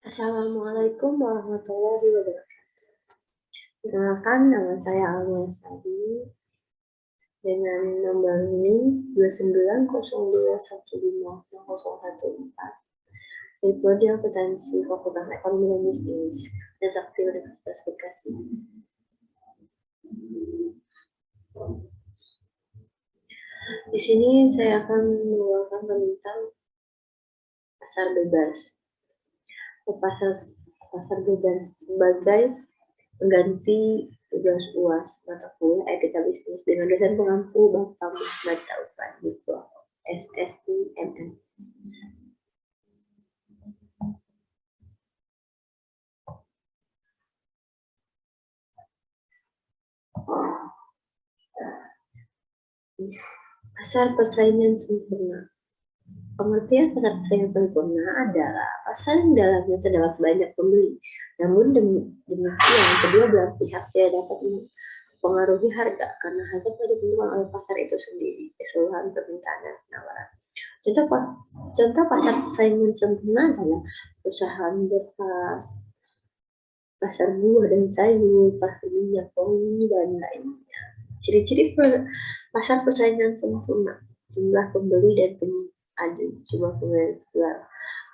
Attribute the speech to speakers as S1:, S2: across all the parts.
S1: Assalamualaikum warahmatullahi wabarakatuh. Perkenalkan, nama saya Alma Sari dengan nomor NIM 290215014 dari Prodi Akuntansi Fakultas Ekonomi dan Bisnis Trisakti Universitas Bekasi. Di sini saya akan mengulaskan tentang pasar bebas. Pasar bebas sebagai pengganti tugas UAS mata kuliah etika bisnis dengan dosen pengampu Bapak Muhammad Taufan di SSIMN. Pasar persaingan sempurna. Pengertian pasar persaingan sempurna adalah pasar yang dalamnya terdapat banyak pembeli, namun demikian kedua belah pihak tidak dapat mempengaruhi harga karena harga telah ditentukan oleh pasar itu sendiri, keseluruhan permintaan dan penawaran. Contoh pasar persaingan sempurna adalah perusahaan beras, pasar buah dan sayur, pasar minyak bumi, dan lainnya. Ciri-ciri pasar persaingan sempurna: jumlah pembeli dan jumlah pembeli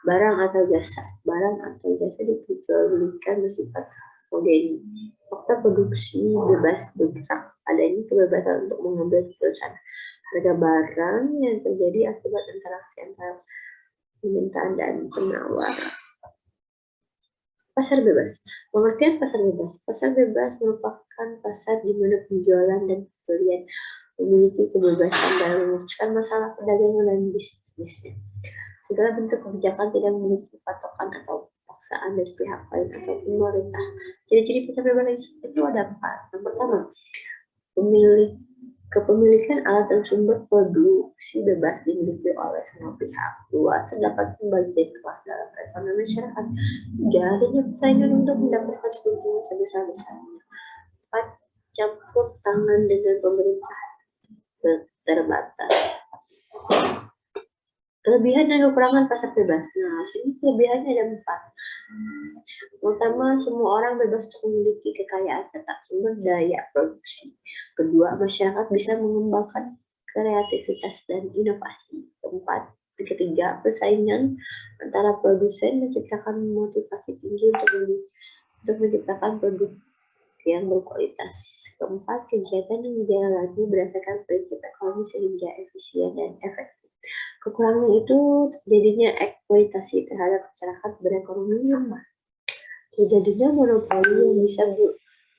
S1: barang atau jasa. Barang atau jasa diperjualbelikan bersifat homogeni. Faktor produksi bebas bergerak, adanya kebebasan untuk mengambil keputusan harga barang yang terjadi akibat interaksi antara permintaan dan penawaran. Pasar bebas. Pengertian pasar bebas. Pasar bebas merupakan pasar di mana penjualan dan pembelian memiliki kebebasan dalam memutuskan masalah perdagangan dan bisnisnya. Segala bentuk kebijakan tidak memiliki patokan atau paksaan dari pihak lain atau pemerintah. Ciri-ciri pasar bebas itu ada 4. Yang pertama, kepemilikan alat dan sumber produksi bebas dimiliki oleh semua pihak. 2. Terdapat pembagian kelas dalam perekonomian masyarakat. 3. Adanya persaingan untuk mendapatkan keuntungan sebesar-besarnya. 4. Campur tangan dengan pemerintah terbatas. Kelebihan dan kekurangan pasar bebas. Nah, sini kelebihannya ada 4. Pertama, semua orang bebas untuk memiliki kekayaan serta sumber daya produksi. Kedua, masyarakat bisa mengembangkan kreativitas dan inovasi. Ketiga, persaingan antara produsen menciptakan motivasi tinggi untuk menciptakan produk yang berkualitas. Keempat, kegiatan yang dijalani berdasarkan prinsip ekonomi sehingga efisien dan efektif. Kekurangan itu terjadinya eksploitasi terhadap masyarakat berekonomi lemah. Terjadinya monopoli yang bisa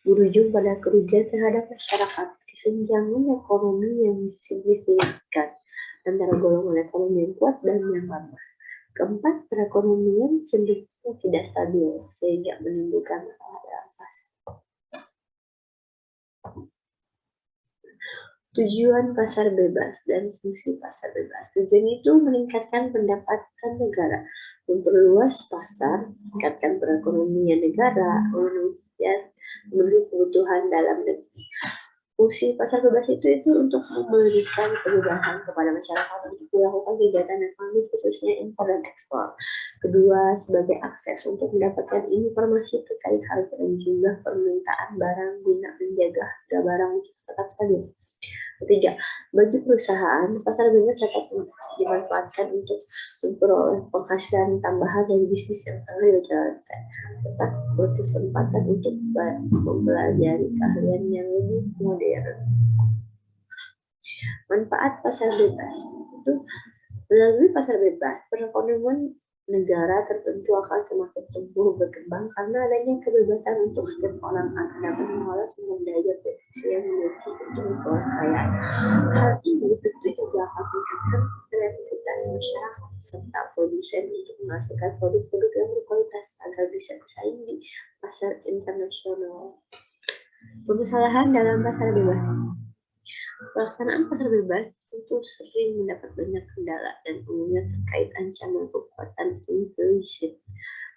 S1: berujung pada kerugian terhadap masyarakat. Kesenjangan ekonomi yang signifikan antara golongan ekonomi yang kuat dan yang lemah. Keempat, perekonomian sendirinya tidak stabil sehingga menimbulkan masalah dalam pasar. Tujuan pasar bebas dan fungsi pasar bebas. Tujuan itu meningkatkan pendapatan negara, memperluas pasar, meningkatkan perekonomian negara, memenuhi kebutuhan dalam negeri. Fungsi pasar bebas itu untuk memberikan kebebasan kepada masyarakat untuk melakukan kegiatan ekonomi khususnya impor dan ekspor. Kedua, sebagai akses untuk mendapatkan informasi terkait harga dan jumlah permintaan barang guna menjaga harga barang tetap stabil. Ketiga, bagi perusahaan, pasar bebas dapat dimanfaatkan untuk memperoleh penghasilan tambahan dari bisnis yang telah dijalankan, tetap berkesempatan untuk mempelajari keahlian yang lebih modern. Manfaat pasar bebas itu melalui pasar bebas, perekonomian negara tertentu akan semakin tumbuh berkembang karena adanya kebebasan untuk setiap orang akan dapat mengolah sumber daya produksi yang dimiliki untuk memperoleh kekayaan. Hal ini tentu juga akan meningkatkan kreativitas masyarakat serta produsen untuk menghasilkan produk-produk yang berkualitas agar bisa bersaing di pasar internasional. Permasalahan dalam pasar bebas. Pelaksanaan pasar bebas tentu sering mendapat banyak kendala dan umumnya terkait ancaman kekuatan implisit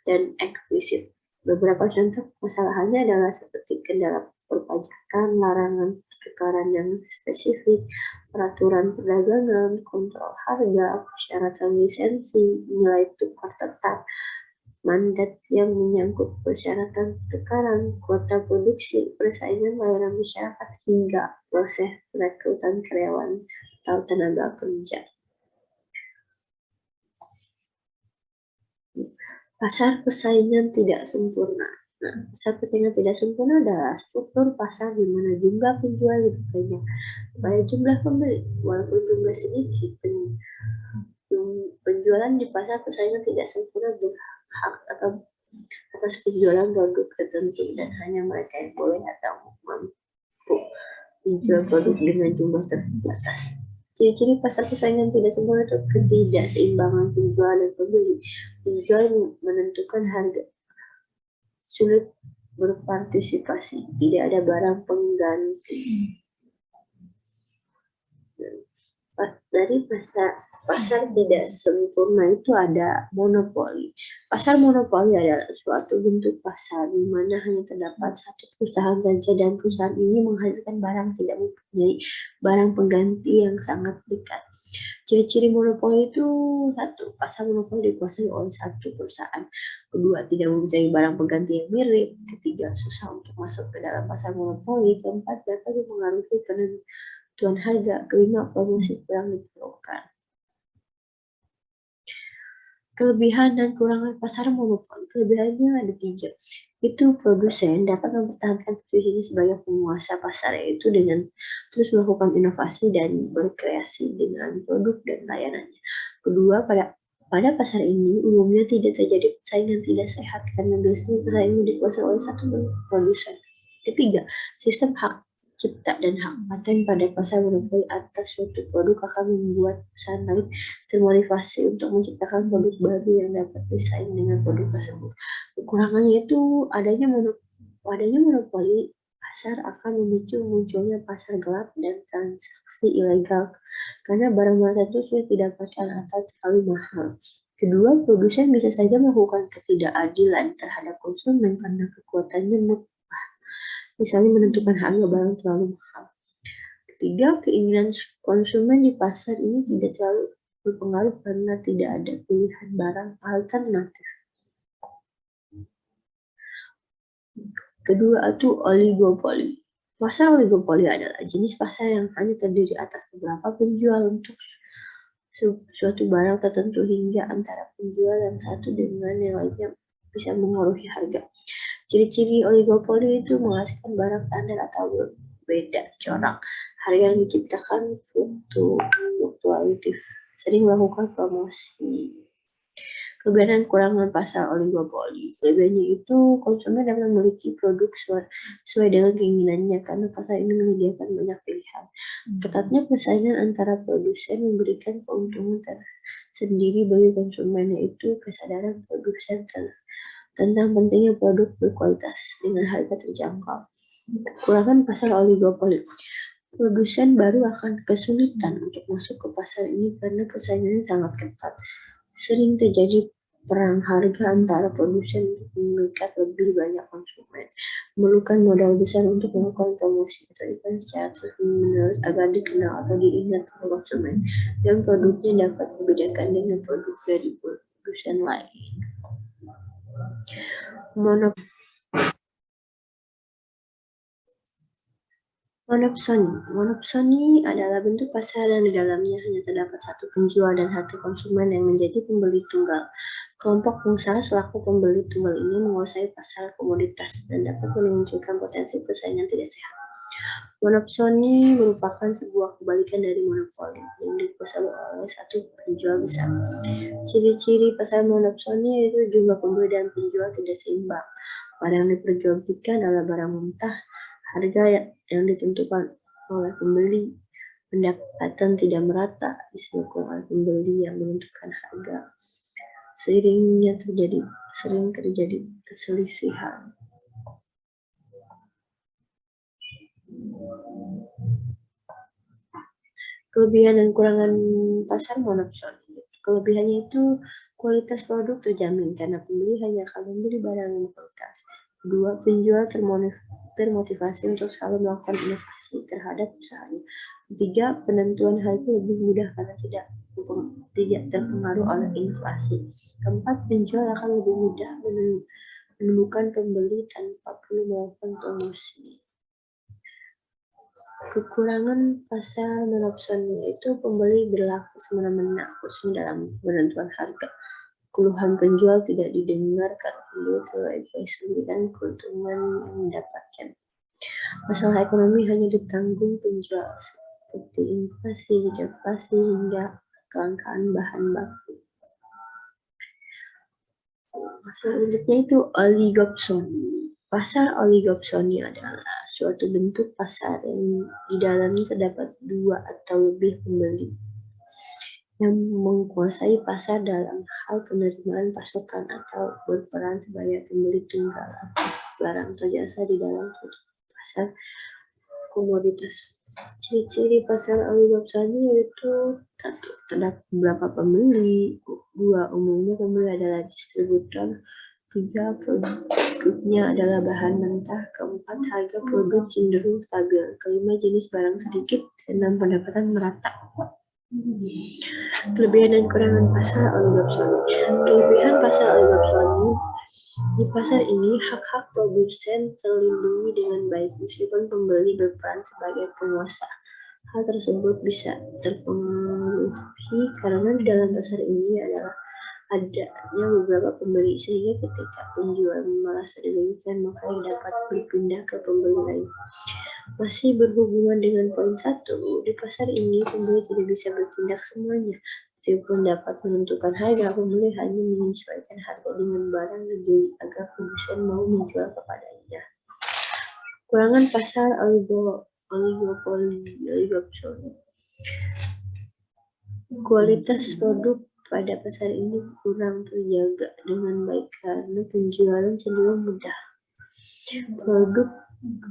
S1: dan eksplisit. Beberapa contoh kesalahannya adalah seperti kendala perpajakan, larangan pertukaran yang spesifik, peraturan perdagangan, kontrol harga, persyaratan lisensi, nilai tukar tetap, mandat yang menyangkut persyaratan tekanan, kuota produksi, persaingan layanan masyarakat, hingga proses perekrutan karyawan atau tenaga kerja. Pasar persaingan tidak sempurna. Nah, pasar persaingan tidak sempurna adalah struktur pasar di mana jumlah penjual lebih banyak pada jumlah pembeli, walaupun jumlah sedikit. Penjualan di pasar persaingan tidak sempurna berhak atau atas penjualan produk tertentu, dan hanya mereka yang boleh atau mampu menjual produk dengan jumlah terbatas. Ciri-ciri pasar persaingan tidak sempurna itu ketidakseimbangan penjual dan pembeli. Penjual menentukan harga, sulit berpartisipasi, tidak ada barang pengganti. Dari pasar tidak sempurna itu ada monopoli. Pasar monopoli adalah suatu bentuk pasar di mana hanya terdapat satu perusahaan saja, dan perusahaan ini menghasilkan barang tidak mempunyai barang pengganti yang sangat dekat. Ciri-ciri monopoli itu: satu, pasar monopoli dikuasai oleh satu perusahaan. Kedua, tidak mempunyai barang pengganti yang mirip. Ketiga, susah untuk masuk ke dalam pasar monopoli. Keempat, dapat mempengaruhi penentuan harga. Kelima, promosi kurang diperlukan. Kelebihan dan kekurangan pasar monopoli. Kelebihannya ada 3. Itu produsen dapat mempertahankan posisinya sebagai penguasa pasar, yaitu dengan terus melakukan inovasi dan berkreasi dengan produk dan layanannya. Kedua, pada pasar ini umumnya tidak terjadi persaingan tidak sehat karena biasanya persaingan dikuasai oleh satu produsen. Ketiga, sistem hak cipta dan hak paten pada pasar monopoli atas suatu produk akan membuat perusahaan lain termotivasi untuk menciptakan produk baru yang dapat bersaing dengan produk tersebut. Kekurangannya itu adanya monopoli pasar akan memicu munculnya pasar gelap dan transaksi ilegal karena barang-barang tertentu sulit didapatkan atau terlalu mahal. Kedua, produsen bisa saja melakukan ketidakadilan terhadap konsumen karena kekuatannya mutlak, misalnya menentukan harga barang terlalu mahal. Ketiga, keinginan konsumen di pasar ini tidak terlalu berpengaruh karena tidak ada pilihan barang alternatif. Kedua itu oligopoli. Pasar oligopoli adalah jenis pasar yang hanya terdiri atas beberapa penjual untuk suatu barang tertentu, hingga antara penjual yang satu dengan yang lainnya bisa mengaruhi harga. Ciri-ciri oligopoli itu menghasilkan barang standar atau berbeda corak, harga yang diciptakan fluktuatif, sering melakukan promosi. Kelebihan dan kekurangan pasar oligopoli. Kelebihannya itu konsumen dapat memiliki produk sesuai dengan keinginannya karena pasar ini menyediakan banyak pilihan. Ketatnya persaingan antara produsen memberikan keuntungan tersendiri bagi konsumen, yaitu kesadaran produsen tentang pentingnya produk berkualitas dengan harga terjangkau. Kekurangan pasar oligopoli. Produsen baru akan kesulitan untuk masuk ke pasar ini karena persaingannya sangat ketat. Sering terjadi perang harga antara produsen untuk memikat lebih banyak konsumen. Memerlukan modal besar untuk melakukan promosi atau iklan secara terus-menerus agar dikenal atau diingat oleh konsumen, dan produknya dapat membedakan dengan produk dari produsen lain. Monopsoni adalah bentuk pasar yang di dalamnya hanya terdapat satu penjual dan satu konsumen yang menjadi pembeli tunggal. Kelompok pengusaha selaku pembeli tunggal ini menguasai pasar komoditas dan dapat memunculkan potensi persaingan tidak sehat. Monopsoni merupakan sebuah kebalikan dari monopoli yang dikuasai oleh satu penjual besar. Ciri-ciri pasar monopsoni yaitu jumlah pembeli dan penjual tidak seimbang. Barang yang diperjualbelikan adalah barang mentah, harga yang ditentukan oleh pembeli, pendapatan tidak merata disebabkan oleh pembeli yang menentukan harga. Sering terjadi perselisihan. Kelebihan dan kekurangan pasar monopsoni. Kelebihannya itu kualitas produk terjamin karena pembeli hanya akan membeli barang yang berkualitas. Kedua, penjual termotivasi untuk selalu melakukan inovasi terhadap usahanya. Ketiga, penentuan harga lebih mudah karena tidak tidak terpengaruh oleh inflasi. Keempat, penjual akan lebih mudah menemukan pembeli tanpa perlu melakukan promosi. Kekurangan pasar Monopson yaitu pembeli berlaku semena-mena khususnya dalam penentuan harga. Keluhan penjual tidak didengar karena pembeli terlalu egois dan keuntungan yang didapatkan. Masalah ekonomi hanya ditanggung penjual seperti inflasi, deflasi, hingga kelangkaan bahan baku. Selanjutnya itu oligopsoni. Pasar oligopsoni adalah suatu bentuk pasar yang di dalamnya terdapat dua atau lebih pembeli yang menguasai pasar dalam hal penerimaan pasokan atau berperan sebagai pembeli tunggal atas barang atau jasa di dalam pasar komoditas. Ciri-ciri pasar oligopsoni yaitu satu, terdapat beberapa pembeli. Dua, umumnya pembeli adalah distributor. Tiga, produknya adalah bahan mentah. Keempat, harga produk cenderung stabil. Kelima, jenis barang sedikit. Keenam, pendapatan merata. Kelebihan dan kekurangan pasar oligopsoni. Kelebihan pasar oligopsoni, di pasar ini hak-hak produsen terlindungi dengan baik meskipun pembeli berperan sebagai penguasa. Hal tersebut bisa terpenuhi karena di dalam pasar ini adalah adanya beberapa pembeli, sehingga ketika penjual merasa dirugikan maka dapat berpindah ke pembeli lain. Masih berhubungan dengan poin 1, di pasar ini pembeli tidak bisa bertindak semuanya. Meskipun dapat menentukan harga, pembeli hanya menyesuaikan harga dengan barang yang dibeli agar produsen mau menjual kepadanya. Kekurangan pasar oligopsoni. Kualitas produk pada pasar ini kurang terjaga dengan baik karena penjualan cenderung mudah.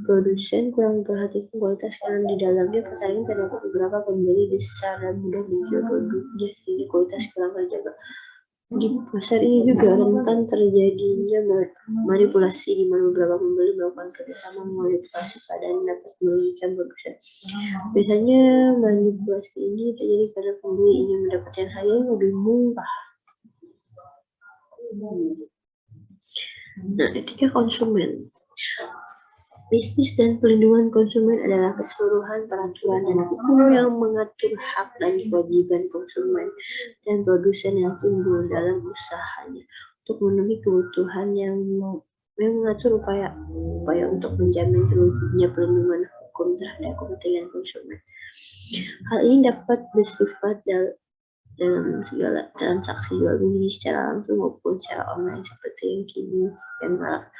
S1: Produsen kurang memperhatikan kualitas karena di dalamnya pasar ini terdapat beberapa pembeli besar dan mudah menjual produknya sehingga kualitas kurang terjaga. Di pasar ini juga rentan terjadinya manipulasi di mana beberapa pembeli melakukan kerjasama memanipulasi keadaan dapat merugikan produsen. Biasanya manipulasi ini terjadi karena pembeli ingin mendapatkan harga yang lebih murah. Nah, etika konsumen. Bisnis dan pelindungan konsumen adalah keseluruhan peraturan dan hukum yang mengatur hak dan kewajiban konsumen dan produsen yang timbul dalam usahanya untuk memenuhi kebutuhan yang mengatur upaya untuk menjamin terwujudnya perlindungan hukum terhadap kepentingan konsumen. Hal ini dapat bersifat dalam segala transaksi jual beli secara langsung maupun secara online seperti yang kini dan marak.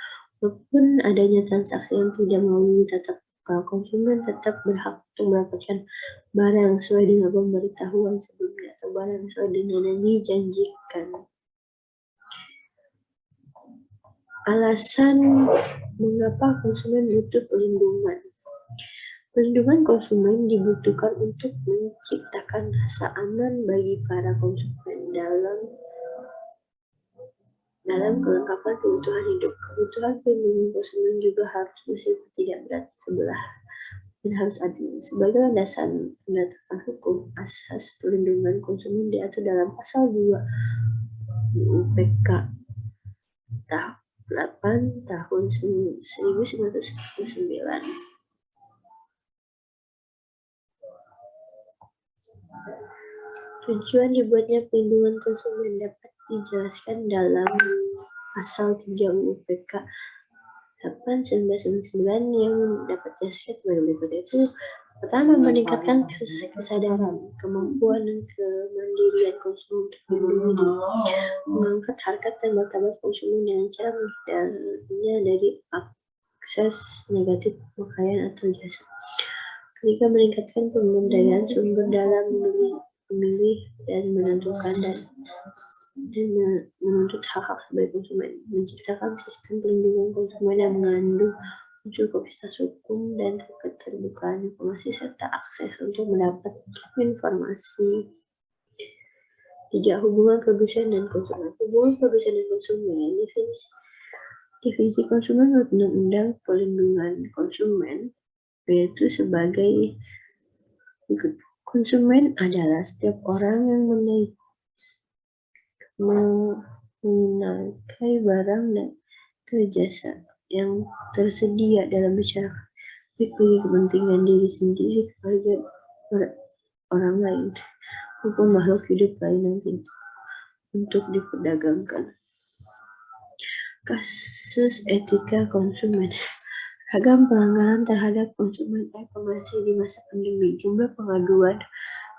S1: Walaupun adanya transaksi yang tidak melalui tatap muka, konsumen tetap berhak untuk mendapatkan barang yang sesuai dengan pemberitahuan sebelumnya atau barang yang sesuai dengan yang dijanjikan. Alasan mengapa konsumen butuh perlindungan. Perlindungan konsumen dibutuhkan untuk menciptakan rasa aman bagi para konsumen dalam kelengkapan kebutuhan hidup. Kebutuhan perlindungan konsumen juga harus bersifat tidak berat sebelah dan harus adil. Sebagai landasan penetapan hukum, asas perlindungan konsumen diatur dalam pasal 2 UPK tahap 8 tahun 1999. Tujuan dibuatnya perlindungan konsumen dapat dijelaskan dalam pasal 3 UPK 8/1999 yang dapat dijelaskan sebagai berikut, yaitu pertama, meningkatkan kesadaran, kemampuan dan kemandirian konsumen untuk melindungi diri, mengangkat harkat dan martabat konsumen dengan cara menghindarnya dari akses negatif pakaian atau jasa. Ketiga, meningkatkan pemberdayaan sumber dalam memilih dan menentukan dan menuntut hak-hak sebagai konsumen, menciptakan sistem perlindungan konsumen yang mengandung unsur kapasitas hukum dan keterbukaan informasi serta akses untuk mendapatkan informasi. 3. Hubungan produsen dan konsumen. Hubungan produsen dan konsumen, definisi konsumen menurut Undang-Undang Perlindungan Konsumen yaitu sebagai berikut. Konsumen adalah setiap orang yang menggunakan barang dan jasa yang tersedia dalam masyarakat, baik bagi kepentingan diri sendiri, keluarga, orang lain, maupun makhluk hidup lain yang untuk diperdagangkan. Kasus etika konsumen. Ragam pelanggaran terhadap konsumen e-commerce di masa pandemi. Jumlah pengaduan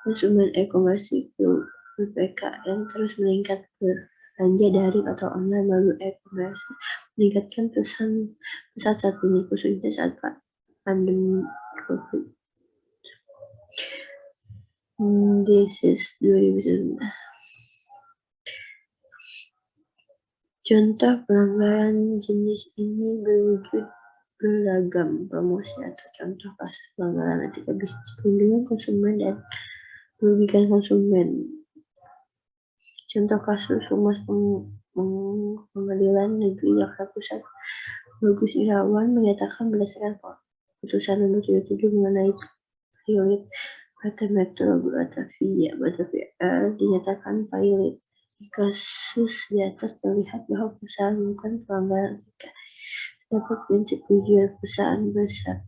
S1: konsumen e-commerce ke BPKN terus meningkat. Belanja daring atau online melalui e-commerce meningkatkan pesat saat ini, khususnya saat pandemi COVID. Disease 2019. Contoh pelanggaran jenis ini berwujud beragam. Promosi atau contoh kasus pelanggaran etika bisnis, perlindungan konsumen dan merugikan konsumen. Contoh kasus Humas Pengadilan Negeri Jakarta Pusat, Bagus Irawan menyatakan berdasarkan putusan nomor 77 mengenai pilot PT Metro Batavia dinyatakan pilot. Di kasus di atas terlihat bahwa perusahaan melakukan pelanggaran etika. Terdapat prinsip tujuan perusahaan besar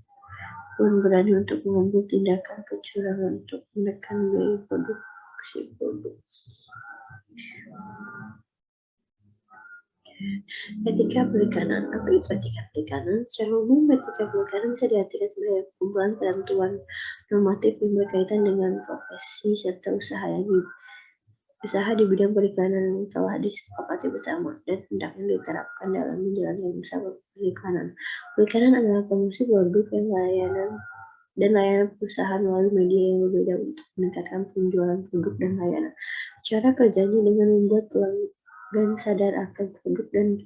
S1: pun berani untuk mengambil tindakan kecurangan untuk menekan biaya produksi produk. Etika perikanan. Apa itu etika perikanan? Secara umum, etika perikanan bisa diartikan sebagai kumpulan ketentuan normatif yang berkaitan dengan profesi serta usaha di bidang perikanan yang telah disepakati bersama dan hendaknya diterapkan dalam menjalankan usaha perikanan. Perikanan adalah promosi produk dan layanan perusahaan melalui media yang berbeda untuk meningkatkan penjualan produk dan layanan. Cara kerjanya dengan membuat pelanggan sadar akan produk dan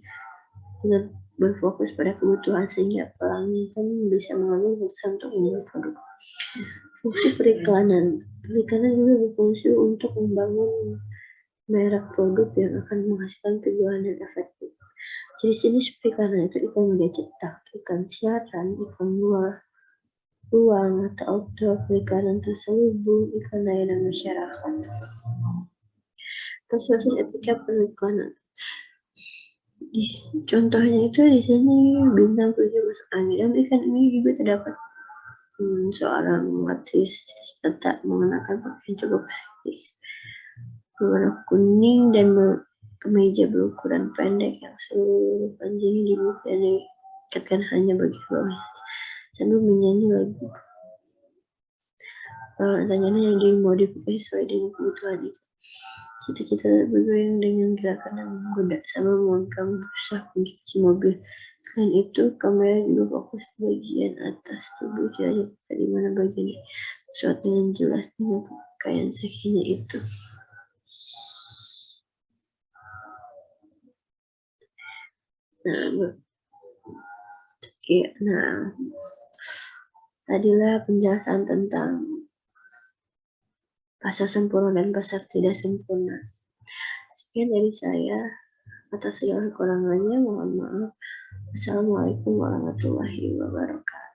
S1: dengan berfokus pada kebutuhan sehingga pelanggan bisa mengambil keputusan untuk membeli produk. Fungsi periklanan. Periklanan juga berfungsi untuk membangun merek produk yang akan menghasilkan penjualan yang efektif. Jenis-jenis periklanan itu iklan media cetak, iklan siaran, iklan ruang atau outdoor, periklanan terselubung, iklan layanan masyarakat. Kasus etika periklanan. Contohnya itu di sini bintang 7 masuk angin. Dalam iklan ini juga terdapat seorang artis tetap mengenakan pakaian cukup berwarna kuning dan kemeja berukuran pendek yang seluruh panjangnya dibuka dan diikatkan hanya bagian bawah sambil menyanyi lagu. Pertanyaannya yang dimodifikasi sesuai dengan kebutuhan itu. Cita-cita bergoyang dengan gerakan yang menggoda sama memegang busa pencuci mobil. Selain itu, kamera juga fokus bagian atas tubuh jadi di mana bagian sesuatu yang jelas dengan pakaian sekinya itu. Nah, tadilah penjelasan tentang pasar sempurna dan pasar tidak sempurna. Sekian dari saya. Atas segala kekurangannya, mohon maaf. Assalamualaikum warahmatullahi wabarakatuh.